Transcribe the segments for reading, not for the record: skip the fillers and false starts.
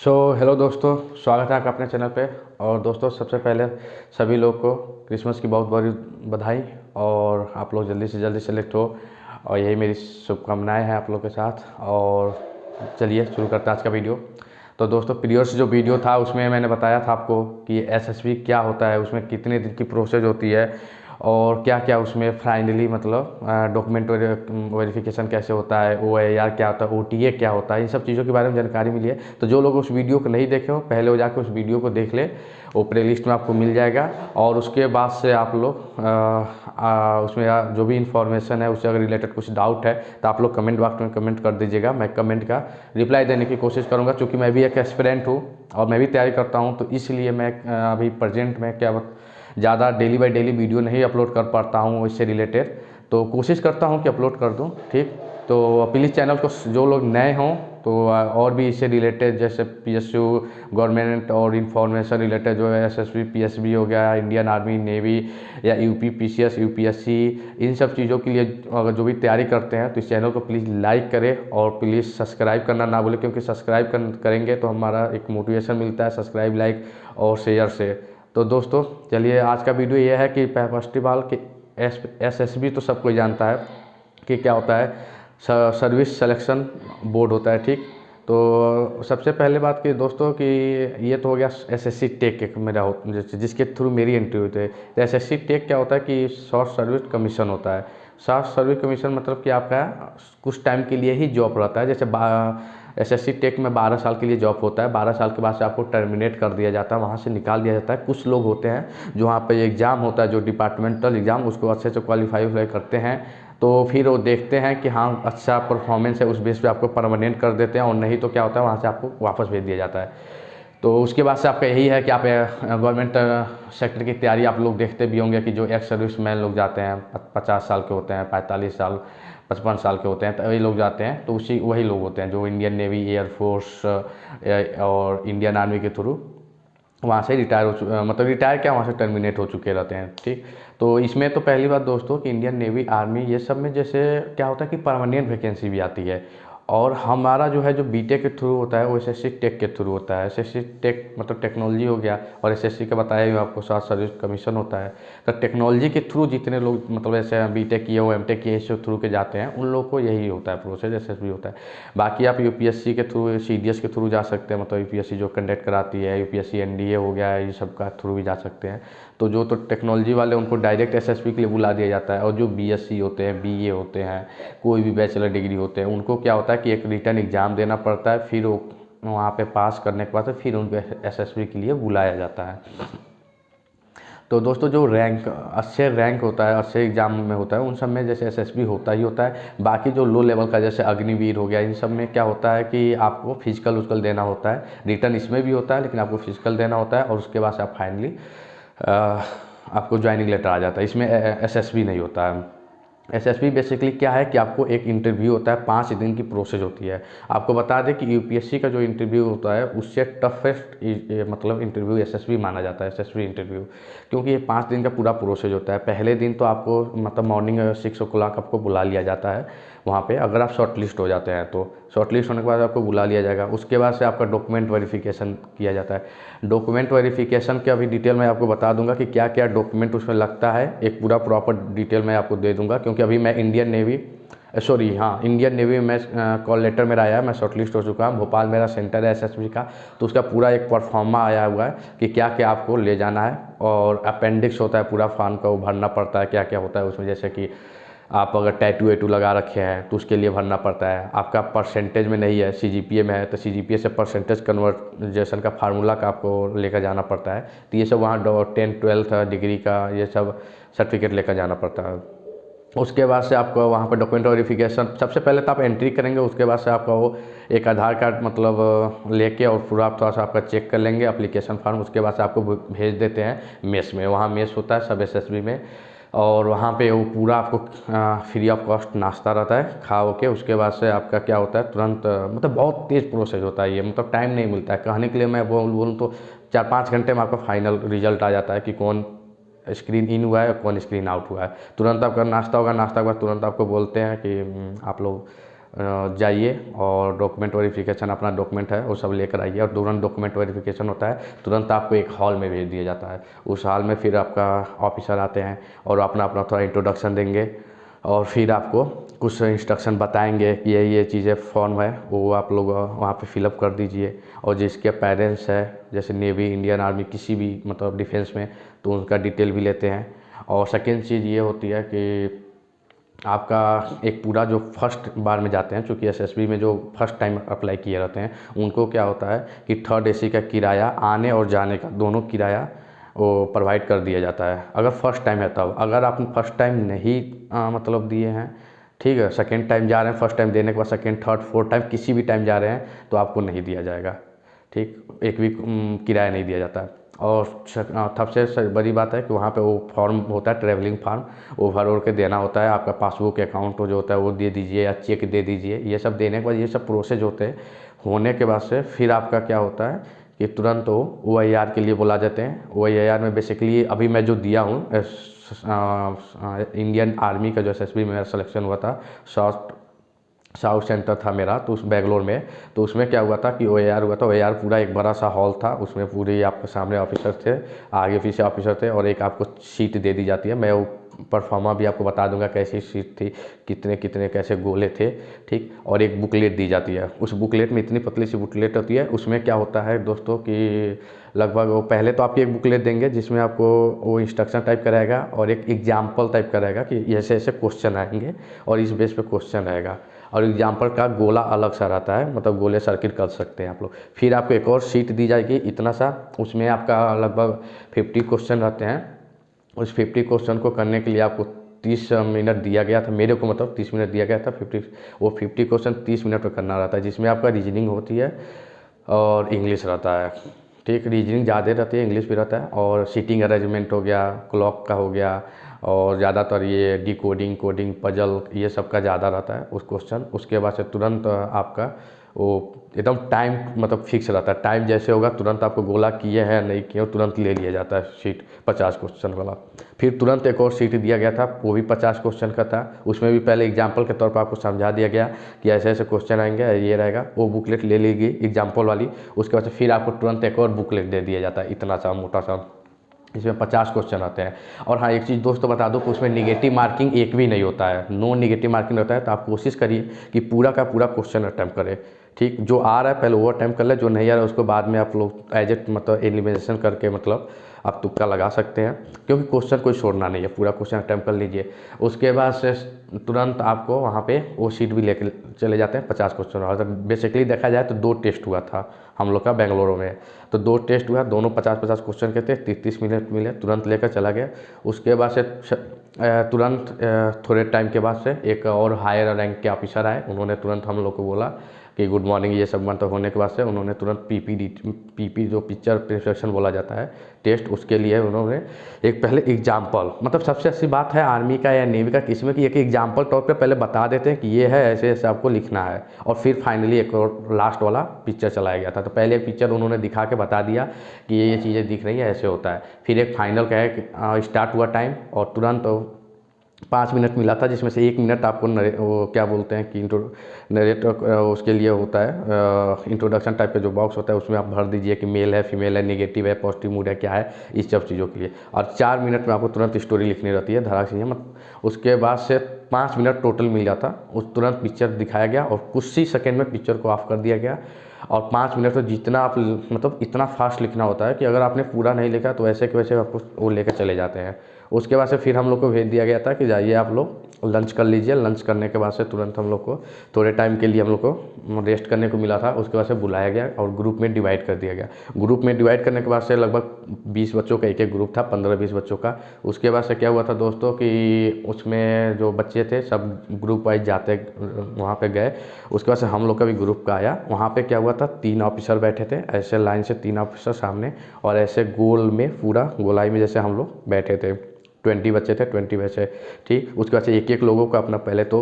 Hello दोस्तों, स्वागत है आपका अपने चैनल पे। और दोस्तों, सबसे पहले सभी लोग को क्रिसमस की बहुत बड़ी बधाई। और आप लोग जल्दी से जल्दी सेलेक्ट हो, और यही मेरी शुभकामनाएं हैं आप लोग के साथ। और चलिए शुरू करते हैं आज का वीडियो। तो दोस्तों, प्रीवियस जो वीडियो था उसमें मैंने बताया था आपको कि एसएसबी क्या होता है, उसमें कितने दिन की प्रोसेस होती है और क्या क्या उसमें फाइनली मतलब डॉक्यूमेंट वेरिफिकेशन कैसे होता है, OAR क्या होता है, OTA क्या होता है, इन सब चीज़ों के बारे में जानकारी मिली है। तो जो लोग उस वीडियो को नहीं देखे हो, पहले वो जाकर उस वीडियो को देख ले, वो प्ले लिस्ट में आपको मिल जाएगा। और उसके बाद से आप लोग उसमें जो भी इंफॉर्मेशन है उससे अगर रिलेटेड कुछ डाउट है तो आप लोग कमेंट बॉक्स में कमेंट कर दीजिएगा। मैं कमेंट का रिप्लाई देने की कोशिश करूँगा, क्योंकि मैं भी एक एस्पिरेंट हूँ और मैं भी तैयारी करता हूँ। तो इसलिए मैं अभी प्रेजेंट में ज़्यादा डेली बाय डेली वीडियो नहीं अपलोड कर पाता हूँ इससे रिलेटेड, तो कोशिश करता हूँ कि अपलोड कर दूँ। ठीक, तो प्लीज़ चैनल को जो लोग नए हों तो और भी इससे रिलेटेड जैसे PSU गवर्नमेंट और इंफॉर्मेशन रिलेटेड जो है SSB PSB हो गया, इंडियन आर्मी नेवी या UP PCS UPSC, इन सब चीज़ों के लिए अगर जो भी तैयारी करते हैं तो इस चैनल को प्लीज़ लाइक करें और प्लीज़ सब्सक्राइब करना ना भूलें, क्योंकि सब्सक्राइब करेंगे तो हमारा एक मोटिवेशन मिलता है सब्सक्राइब, लाइक और शेयर से। तो दोस्तों चलिए, आज का वीडियो ये है कि फर्स्ट ऑफ ऑल कि SSB तो सब कोई जानता है कि क्या होता है, सर्विस सिलेक्शन बोर्ड होता है। ठीक, तो सबसे पहले बात की दोस्तों कि ये तो हो गया SSC टेक एक मेरा जिसके थ्रू मेरी एंट्री हुई थी। तो SSC टेक क्या होता है कि शॉर्ट सर्विस कमीशन होता है। शॉर्ट सर्विस कमीशन मतलब कि आपका कुछ टाइम के लिए ही जॉब रहता है। जैसे SSC टेक में 12 साल के लिए जॉब होता है, 12 साल के बाद से आपको टर्मिनेट कर दिया जाता है, वहाँ से निकाल दिया जाता है। कुछ लोग होते हैं जो वहाँ पे एग्ज़ाम होता है, जो डिपार्टमेंटल एग्ज़ाम, उसको अच्छे से क्वालिफाई करते हैं, तो फिर वो देखते हैं कि हाँ अच्छा परफॉर्मेंस है, उस बेस पे आपको परमानेंट कर देते हैं। और नहीं तो क्या होता है, वहाँ से आपको वापस भेज दिया जाता है। तो उसके बाद से आपका यही है कि आप गवर्नमेंट सेक्टर की तैयारी आप लोग देखते भी होंगे कि जो एक्स सर्विस मैन लोग जाते हैं, 50 साल के होते हैं, 45 साल 55 साल के होते हैं, तो वही लोग जाते हैं। तो वही लोग होते हैं जो इंडियन नेवी, एयरफोर्स और इंडियन आर्मी के थ्रू वहाँ से रिटायर मतलब रिटायर क्या, वहाँ से टर्मिनेट हो चुके रहते हैं। ठीक, तो इसमें तो पहली बात दोस्तों कि इंडियन नेवी, आर्मी, ये सब में जैसे क्या होता है कि परमानेंट वैकेंसी भी आती है। और हमारा जो है जो बीटेक के थ्रू होता है वो SSC टेक के थ्रू होता है। SSC टेक मतलब टेक्नोलॉजी हो गया, और SSC का बताया ही आपको शॉर्ट सर्विस कमीशन होता है। तो टेक्नोलॉजी के थ्रू जितने लोग मतलब ऐसे बीटेक किए हो, MTech किए, इसके थ्रू के जाते हैं, उन लोग को यही होता है प्रोसेस, SSB होता है। बाकी आप UPSC के थ्रू, CDS के थ्रू जा सकते हैं, मतलब UPSC जो कंडक्ट कराती है, UPSC NDA हो गया, ये सब का थ्रू भी जा सकते हैं। तो जो तो टेक्नोलॉजी वाले उनको डायरेक्ट SSB के लिए बुला दिया जाता है। और जो BSc होते हैं, BA होते हैं, कोई भी बैचलर डिग्री होते हैं, उनको क्या होता है कि एक रिटर्न एग्ज़ाम देना पड़ता है, फिर वो वहाँ पे पास करने के बाद फिर उनको SSB के लिए बुलाया जाता है। तो दोस्तों, जो रैंक अच्छे रैंक होता है, अच्छे एग्जाम में होता है, उन सब में जैसे SSB होता ही होता है। बाकी जो लो लेवल का जैसे अग्निवीर हो गया, इन सब में क्या होता है कि आपको फिजिकल उसकल देना होता है। रिटर्न इसमें भी होता है, लेकिन आपको फिजिकल देना होता है, और उसके बाद से आप फाइनली आपको ज्वाइनिंग लेटर आ जाता है। इसमें SSB नहीं होता है। SSB बेसिकली क्या है कि आपको एक इंटरव्यू होता है, 5 दिन की प्रोसेस होती है। आपको बता दें कि UPSC का जो इंटरव्यू होता है उससे टफेस्ट मतलब इंटरव्यू SSB माना जाता है, SSB इंटरव्यू, क्योंकि ये 5 दिन का पूरा प्रोसेस होता है। पहले दिन तो आपको मतलब मॉर्निंग 6 o'clock आपको बुला लिया जाता है वहाँ पे, अगर आप शॉर्ट लिस्ट हो जाते हैं तो। शॉर्ट लिस्ट होने के बाद आपको बुला लिया जाएगा। उसके बाद से आपका डॉक्यूमेंट वेरिफिकेशन किया जाता है। डॉक्यूमेंट वेरिफिकेशन के अभी डिटेल मैं आपको बता दूंगा कि क्या क्या डॉक्यूमेंट उसमें लगता है, एक पूरा प्रॉपर डिटेल मैं आपको दे दूंगा, क्योंकि अभी मैं इंडियन नेवी में कॉल लेटर मेरा आया है, मैं शॉर्ट लिस्ट हो चुका हूँ। भोपाल मेरा सेंटर है SSB का, तो उसका पूरा एक परफॉर्मा आया हुआ है कि क्या क्या आपको ले जाना है। और अपेंडिक्स होता है पूरा फॉर्म का, वो भरना पड़ता है क्या क्या होता है उसमें। जैसे कि आप अगर टैटू वेटू लगा रखे हैं तो उसके लिए भरना पड़ता है। आपका परसेंटेज में नहीं है, CGPA में है, तो CGPA से परसेंटेज कन्वर्जेशन का फार्मूला का आपको लेकर जाना पड़ता है। तो ये सब वहाँ 10th 12th डिग्री का ये सब सर्टिफिकेट लेकर जाना पड़ता है। उसके बाद से आपको वहाँ पर डॉक्यूमेंट वेरिफिकेशन, सबसे पहले तो आप एंट्री करेंगे, उसके बाद से आपका वो एक आधार कार्ड मतलब लेके और पूरा आप थोड़ा सा आपका चेक कर लेंगे एप्लीकेशन फॉर्म। उसके बाद से आपको भेज देते हैं मेस में। वहाँ मेस होता है सब SSB में, और वहाँ पे वो पूरा आपको फ्री ऑफ कॉस्ट नाश्ता रहता है, खा के उसके बाद से आपका क्या होता है तुरंत मतलब बहुत तेज़ प्रोसेस होता है ये, मतलब टाइम नहीं मिलता है कहने के लिए। मैं बोलूँ तो 4-5 घंटे में आपका फाइनल रिजल्ट आ जाता है कि कौन स्क्रीन इन हुआ है, कौन स्क्रीन आउट हुआ है। तुरंत आपका नाश्ता होगा, नाश्ता के बाद तुरंत आपको बोलते हैं कि आप लोग जाइए और डॉक्यूमेंट वेरिफिकेशन अपना डॉक्यूमेंट है वो सब लेकर आइए, और तुरंत डॉक्यूमेंट वेरिफिकेशन होता है, तुरंत आपको एक हॉल में भेज दिया जाता है। उस हॉल में फिर आपका ऑफिसर आते हैं और अपना अपना थोड़ा इंट्रोडक्शन देंगे, और फिर आपको कुछ इंस्ट्रक्शन बताएंगे कि ये चीज़ें फॉर्म है वो आप लोग वहाँ पे फिलअप कर दीजिए। और जिसके पेरेंट्स है जैसे नेवी, इंडियन आर्मी, किसी भी मतलब डिफेंस में, तो उनका डिटेल भी लेते हैं। और सेकेंड चीज़ ये होती है कि आपका एक पूरा जो फर्स्ट बार में जाते हैं, चूँकि एसएसबी में जो फर्स्ट टाइम अप्लाई किए रहते हैं उनको क्या होता है कि थर्ड एसी का किराया आने और जाने का दोनों किराया वो प्रोवाइड कर दिया जाता है, अगर फर्स्ट टाइम है तब। अगर आप फर्स्ट टाइम नहीं मतलब दिए हैं, ठीक है, सेकेंड टाइम जा रहे हैं, फर्स्ट टाइम देने के बाद सेकेंड, थर्ड, फोर्थ टाइम किसी भी टाइम जा रहे हैं तो आपको नहीं दिया जाएगा, ठीक, एक भी किराया नहीं दिया जाता है। और सबसे बड़ी बात है कि वहाँ पे वो फॉर्म होता है, ट्रैवलिंग फार्म, वो भर ओर के देना होता है। आपका पासबुक अकाउंट जो होता है वो दे दीजिए, या चेक दे दीजिए। ये सब देने के बाद, ये सब प्रोसेस होते हैं, होने के बाद से फिर आपका क्या होता है कि तुरंत वो OIR के लिए बुला जाते हैं। OIR में बेसिकली अभी मैं जो दिया हूँ इंडियन आर्मी का जो एसएसबी में मेरा सिलेक्शन हुआ था, साउथ सेंटर था मेरा, तो उस बेंगलोर में, तो उसमें क्या हुआ था कि OAR हुआ था। OAR पूरा एक बड़ा सा हॉल था, उसमें पूरे आपके सामने ऑफिसर थे, आगे पीछे ऑफिसर थे, और एक आपको शीट दे दी जाती है। मैं वो परफॉर्मा भी आपको बता दूंगा कैसी शीट थी, कितने कितने कैसे गोले थे, ठीक। और एक बुकलेट दी जाती है, उस बुकलेट में इतनी पतली सी बुकलेट होती है, उसमें क्या होता है दोस्तों कि लगभग वो पहले तो आपको एक बुकलेट देंगे जिसमें आपको वो इंस्ट्रक्शन टाइप कराएगा और एक एग्जाम्पल टाइप कराएगा कि ऐसे ऐसे क्वेश्चन आएंगे और इस बेस पे क्वेश्चन रहेगा। और एग्जाम्पल का गोला अलग सा रहता है, मतलब गोले सर्किट कर सकते हैं आप लोग। फिर आपको एक और शीट दी जाएगी इतना सा, उसमें आपका लगभग 50 क्वेश्चन रहते हैं। उस 50 क्वेश्चन को करने के लिए आपको 30 मिनट दिया गया था, मेरे को मतलब 30 मिनट दिया गया था। 50 क्वेश्चन 30 मिनट में करना रहता है, जिसमें आपका रीजनिंग होती है और इंग्लिश रहता है, ठीक। रीजनिंग ज़्यादा रहती है, इंग्लिश भी रहता है, और सीटिंग अरेंजमेंट हो गया, क्लॉक का हो गया, और ज़्यादातर ये डिकोडिंग, कोडिंग, पजल, ये सब का ज़्यादा रहता है उस क्वेश्चन। उसके बाद से तुरंत आपका वो एकदम टाइम मतलब फिक्स रहता है, टाइम जैसे होगा तुरंत आपको गोला किए हैं नहीं किए तुरंत ले लिया जाता है शीट 50 क्वेश्चन वाला। फिर तुरंत एक और शीट दिया गया था, वो भी 50 क्वेश्चन का था। उसमें भी पहले एग्जाम्पल के तौर पर आपको समझा दिया गया कि ऐसे ऐसे क्वेश्चन आएंगे, ये रहेगा। वो बुकलेट ले लीजिए एग्जाम्पल वाली, उसके बाद से फिर आपको तुरंत एक और बुकलेट दे दिया जाता है, इतना सा मोटा सा, इसमें 50 क्वेश्चन आते हैं। और हाँ, एक चीज़ दोस्तों बता दूं कि उसमें निगेटिव मार्किंग एक भी नहीं होता है, नो निगेटिव मार्किंग होता है। तो आप कोशिश करिए कि पूरा का पूरा क्वेश्चन अटैम्प्ट करें, ठीक। जो आ रहा है पहले वो अटैम्प्ट कर ले, जो नहीं आ रहा है उसको बाद में आप लोग एज ए मतलब एलिमिनेशन करके मतलब आप तुक्का लगा सकते हैं, क्योंकि क्वेश्चन कोई छोड़ना नहीं है, पूरा क्वेश्चन अटैम्प्ट कर लीजिए। उसके बाद से तुरंत आपको वहाँ पे वो शीट भी लेके चले जाते हैं 50 क्वेश्चन। और बेसिकली देखा जाए तो 2 टेस्ट हुआ था हम लोग का बेंगलुरु में, तो 2 टेस्ट हुआ, दोनों 50-50 क्वेश्चन के थे, 30 मिनट मिले, तुरंत लेकर चला गया। उसके बाद से तुरंत थोड़े टाइम के बाद से एक और हायर रैंक के ऑफिसर आए, उन्होंने तुरंत हम लोग को बोला कि गुड मॉर्निंग, ये सब मतलब होने के बाद से उन्होंने तुरंत पीपी जो पिक्चर प्रिपरेशन बोला जाता है टेस्ट, उसके लिए उन्होंने एक पहले एग्जाम्पल, मतलब सबसे अच्छी बात है आर्मी का या नेवी का किसी में कि एक एग्जाम्पल तौर पे पहले बता देते हैं कि ये है, ऐसे ऐसे आपको लिखना है, और फिर फाइनली एक और लास्ट वाला पिक्चर चलाया गया था। तो पहले एक पिक्चर उन्होंने दिखा के बता दिया कि ये चीज़ें दिख रही है, ऐसे होता है। फिर एक फाइनल का है स्टार्ट हुआ टाइम, और तुरंत 5 मिनट मिला था, जिसमें से 1 मिनट आपको वो क्या बोलते हैं कि नरेट उसके लिए होता है, इंट्रोडक्शन टाइप का जो बॉक्स होता है उसमें आप भर दीजिए कि मेल है, फीमेल है, नेगेटिव है, पॉजिटिव मूड है, क्या है, इस सब चीज़ों के लिए। और 4 मिनट में आपको तुरंत स्टोरी लिखनी रहती है, धड़ाक से मतलब। उसके बाद से 5 मिनट टोटल मिल जाता, उस तुरंत पिक्चर दिखाया गया और कुछ ही सेकेंड में पिक्चर को ऑफ कर दिया गया। और 5 मिनट तो जितना आप मतलब इतना फास्ट लिखना होता है कि अगर आपने पूरा नहीं लिखा तो वैसे के वैसे आपको वो लेकर चले जाते हैं। उसके बाद से फिर हम लोग को भेज दिया गया था कि जाइए आप लोग लंच कर लीजिए। लंच करने के बाद से तुरंत हम लोग को थोड़े टाइम के लिए हम लोग को रेस्ट करने को मिला था। उसके बाद से बुलाया गया और ग्रुप में डिवाइड कर दिया गया। ग्रुप में डिवाइड करने के बाद से लगभग 20 बच्चों का एक एक ग्रुप था, 15-20 बच्चों का। उसके बाद से क्या हुआ था दोस्तों कि उसमें जो बच्चे थे सब ग्रुप वाइज जाते वहाँ पे गए। उसके बाद से हम लोग का भी ग्रुप का आया। वहाँ पे क्या हुआ था, 3 ऑफिसर बैठे थे ऐसे लाइन से, 3 ऑफिसर सामने, और ऐसे गोल में पूरा गोलाई में जैसे हम लोग बैठे थे। 20 बच्चे थे, 20 बच्चे, ठीक। उसके बाद से एक एक लोगों को अपना पहले तो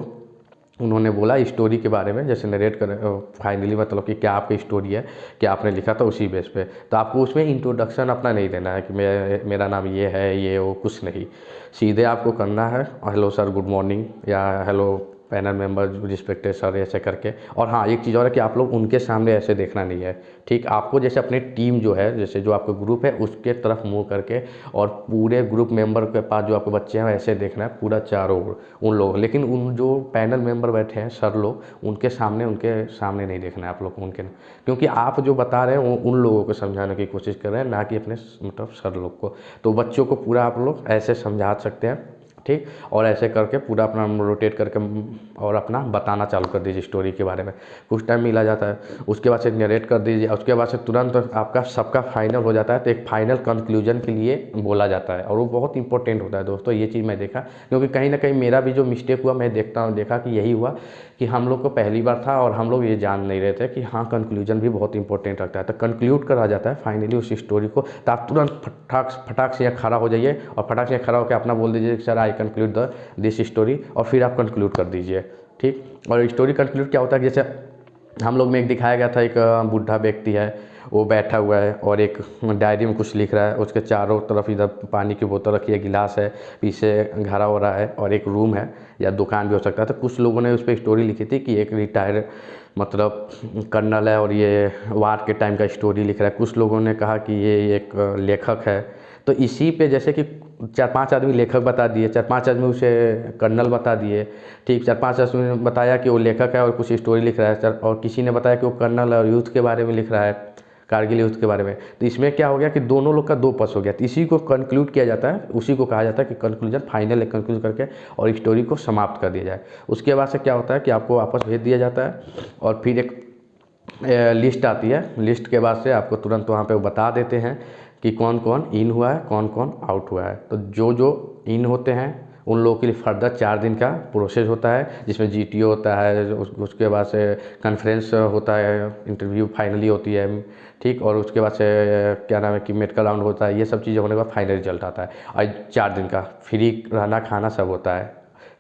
उन्होंने बोला स्टोरी के बारे में, जैसे नरेट कर फाइनली मतलब कि क्या आपकी स्टोरी है, क्या आपने लिखा था, उसी बेस पे। तो आपको उसमें इंट्रोडक्शन अपना नहीं देना है कि मेरा नाम ये है, ये वो, कुछ नहीं। सीधे आपको करना है हेलो सर, गुड मॉर्निंग, या hello panel member respected sir ऐसे करके। और हाँ, एक चीज़ और है कि आप लोग उनके सामने ऐसे देखना नहीं है, ठीक। आपको जैसे अपनी टीम जो है, जैसे जो आपका ग्रुप है उसके तरफ मुँह करके और पूरे ग्रुप मेंबर के पास जो आपके बच्चे हैं ऐसे देखना है पूरा चारों ओर उन लोग। लेकिन उन जो पैनल मेंबर बैठे हैं सर लोग, उनके सामने नहीं देखना है आप लोग उनके, क्योंकि आप जो बता रहे हैं उन लोगों को समझाने की कोशिश कर रहे हैं, ना कि अपने मतलब सर लोग को। तो बच्चों को पूरा आप लोग ऐसे समझा सकते हैं, ठीक। और ऐसे करके पूरा अपना रोटेट करके और अपना बताना चालू कर दीजिए स्टोरी के बारे में। कुछ टाइम मिला जाता है, उसके बाद से नरेट कर दीजिए, उसके बाद से तुरंत आपका सबका फाइनल हो जाता है। तो एक फाइनल कंक्लूजन के लिए बोला जाता है और वो बहुत इंपॉर्टेंट होता है दोस्तों। ये चीज़ मैं देखा, क्योंकि कहीं ना कहीं मेरा भी जो मिस्टेक हुआ, मैं देखा कि यही हुआ कि हम लोग को पहली बार था और हम लोग ये जान नहीं रहे थे कि हाँ कंक्लूजन भी बहुत इंपॉर्टेंट रखता है। तो कंक्लूड करा जाता है फाइनली उस स्टोरी को, तो आप तुरंत फटाक से यहाँ खड़ा हो जाइए और फटाक से खड़ा होकर अपना बोल दीजिए sir I conclude this story, और फिर आप कंक्लूड कर दीजिए, ठीक। और स्टोरी कंक्लूड क्या होता है, जैसे हम लोग में एक दिखाया गया था, एक बूढ़ा व्यक्ति है, वो बैठा हुआ है और एक डायरी में कुछ लिख रहा है। उसके चारों तरफ इधर पानी की बोतल रखी है, गिलास है, पीछे घड़ा हो रहा है और एक रूम है या दुकान भी हो सकता है। तो कुछ लोगों ने उस पर स्टोरी लिखी थी कि एक रिटायर्ड मतलब कर्नल है और ये वार के टाइम का स्टोरी लिख रहा है। कुछ लोगों ने कहा कि ये एक लेखक है। तो इसी पे जैसे कि 4-5 आदमी लेखक बता दिए, 4-5 आदमी उसे कर्नल बता दिए, ठीक। 4-5 आदमी ने बताया कि वो लेखक है और कुछ स्टोरी लिख रहा है, और किसी ने बताया कि वो कर्नल है और युद्ध के बारे में लिख रहा है, कारगिल युद्ध के बारे में। तो इसमें क्या हो गया कि दोनों लोग का दो पक्ष हो गया। तो इसी को कंक्लूड किया जाता है, उसी को कहा जाता है कि कंक्लूजन, फाइनल कंक्लूड करके और स्टोरी को समाप्त कर दिया जाए। उसके बाद से क्या होता है कि आपको वापस भेज दिया जाता है और फिर एक लिस्ट आती है। लिस्ट के बाद से आपको तुरंत वहाँ पे बता देते हैं कि कौन कौन इन हुआ है, कौन कौन आउट हुआ है। तो जो इन होते हैं उन लोगों के लिए फर्दर 4 दिन का प्रोसेस होता है, जिसमें GTO होता है, उसके बाद से कॉन्फ्रेंस होता है, इंटरव्यू फाइनली होती है, ठीक। और उसके बाद से क्या नाम है कि मेडिकल राउंड होता है। ये सब चीज़ें होने के बाद फाइनल रिजल्ट आता है और 4 दिन का फ्री रहना खाना सब होता है,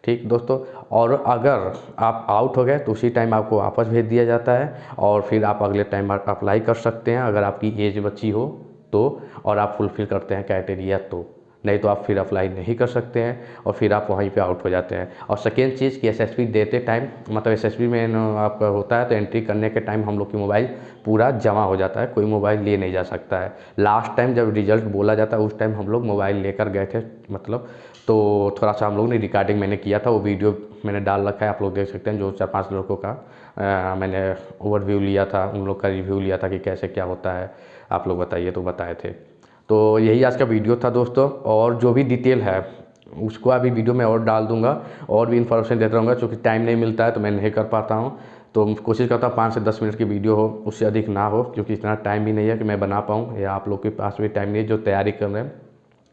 ठीक दोस्तों। और अगर आप आउट हो गए तो उसी टाइम आपको वापस भेज दिया जाता है और फिर आप अगले टाइम अप्लाई कर सकते हैं, अगर आपकी एज बची हो तो, और आप फुलफ़िल करते हैं क्राइटेरिया तो। नहीं तो आप फिर अप्लाई नहीं कर सकते हैं और फिर आप वहीं पे आउट हो जाते हैं। और सेकेंड चीज़ कि SSB देते टाइम, मतलब SSB में आपका होता है तो एंट्री करने के टाइम हम लोग की मोबाइल पूरा जमा हो जाता है, कोई मोबाइल ले नहीं जा सकता है। लास्ट टाइम जब रिजल्ट बोला जाता है उस टाइम हम लोग मोबाइल लेकर गए थे, मतलब तो थोड़ा सा हम लोग ने रिकॉर्डिंग मैंने किया था, वो वीडियो मैंने डाल रखा है, आप लोग देख सकते हैं। जो 4-5 लड़कों का मैंने ओवरव्यू लिया था, उन लोग का रिव्यू लिया था कि कैसे क्या होता है, आप लोग बताइए तो बताए थे। तो यही आज का वीडियो था दोस्तों, और जो भी डिटेल है उसको अभी वीडियो में और डाल दूंगा और भी इन्फॉर्मेशन देता रहूँगा, क्योंकि टाइम नहीं मिलता है तो मैं नहीं कर पाता हूँ। तो कोशिश करता हूँ 5 से 10 मिनट की वीडियो हो, उससे अधिक ना हो, क्योंकि इतना टाइम भी नहीं है कि मैं बना पाऊँ, या आप लोग के पास भी टाइम नहीं है जो तैयारी कर रहे हैं।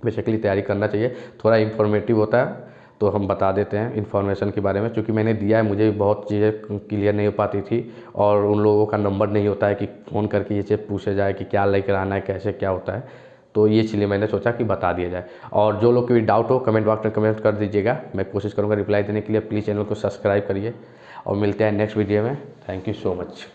बेसिकली तैयारी करना चाहिए, थोड़ा इन्फॉर्मेटिव होता है तो हम बता देते हैं इन्फॉर्मेशन के बारे में, क्योंकि मैंने दिया है, मुझे भी बहुत चीज़ें क्लियर नहीं हो पाती थी और उन लोगों का नंबर नहीं होता है कि फ़ोन करके ये चीज़ पूछे जाए कि क्या लेकर आना है, कैसे क्या होता है। तो ये इसलिए मैंने सोचा कि बता दिया जाए। और जो लोग को भी डाउट हो कमेंट बॉक्स में कमेंट कर दीजिएगा, मैं कोशिश करूँगा रिप्लाई देने के लिए। प्लीज़ चैनल को सब्सक्राइब करिए और मिलते हैं नेक्स्ट वीडियो में। Thank you so much.